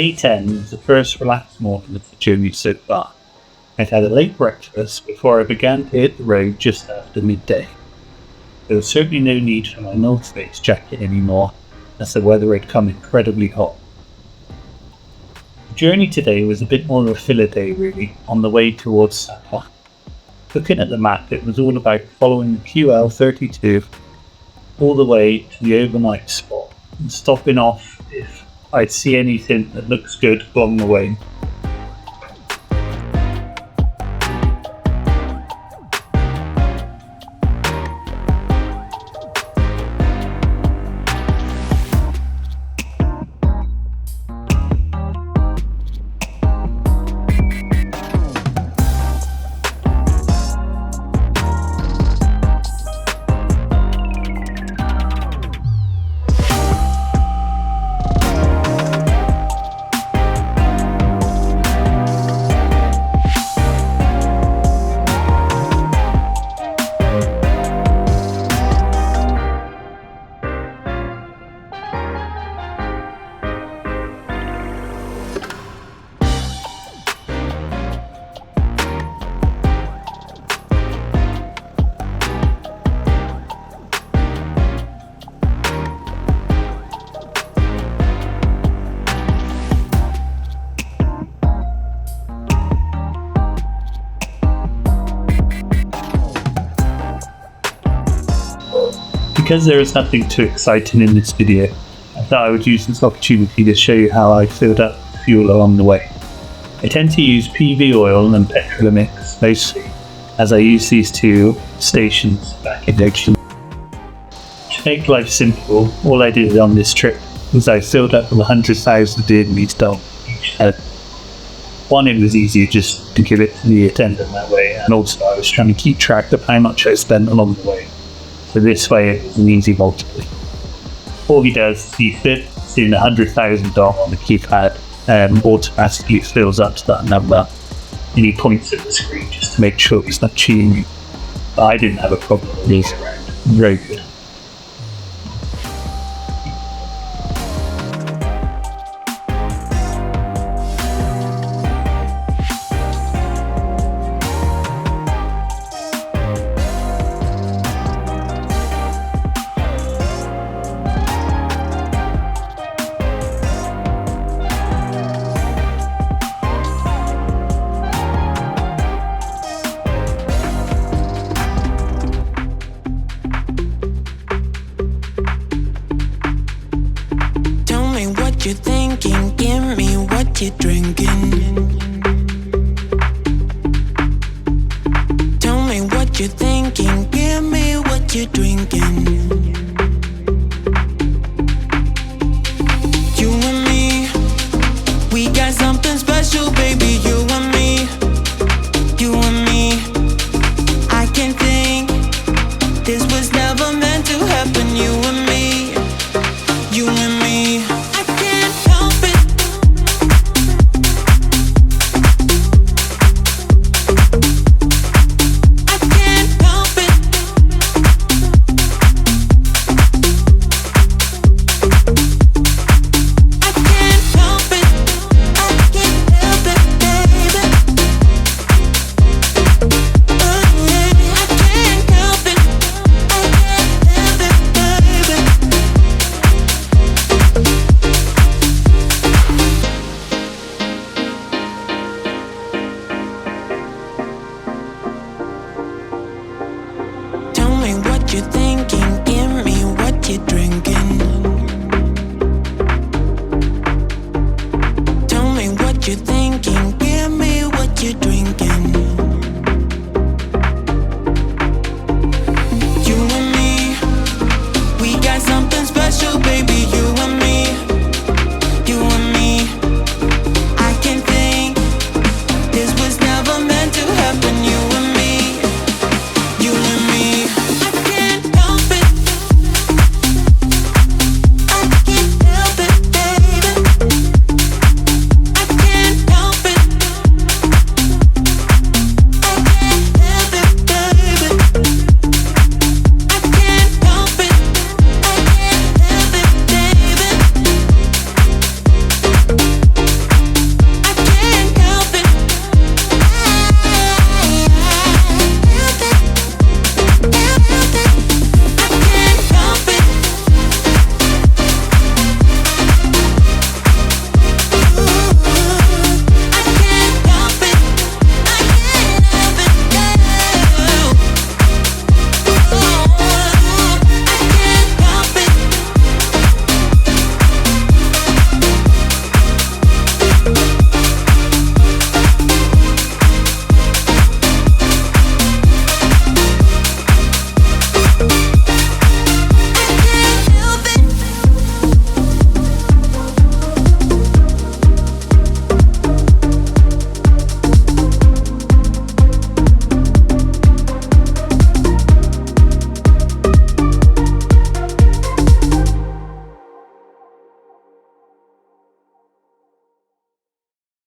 Day 10 was the first relaxed morning of the journey so far. I'd had a late breakfast before I began to hit the road just after midday. There was certainly no need for my North Face jacket anymore, as the weather had come incredibly hot. The journey today was a bit more of a filler day really, on the way towards SAPA. Looking at the map, it was all about following the QL32 all the way to the overnight spot and stopping off if I'd see anything that looks good along the way. Because there is nothing too exciting in this video, I thought I would use this opportunity to show you how I filled up fuel along the way. I tend to use PVOIL and Petrolimex mostly, as I use these two stations back in Ho Chi Minh. To make life simple, all I did on this trip was I filled up with 100,000 in each dog. One, it was easier just to give it to the attendant that way, and also I was trying to keep track of how much I spent along the way. So this way it's an easy multiple. All he does is he fits in 100,000 on the keypad and automatically fills up to that number, and he points at the screen just to make sure it's not cheating you. But I didn't have a problem with these around. Very good. You thinking, give me what you're drinking. Tell me what you're thinking, give me what you're drinking. You and me, we got something special, baby, you and me.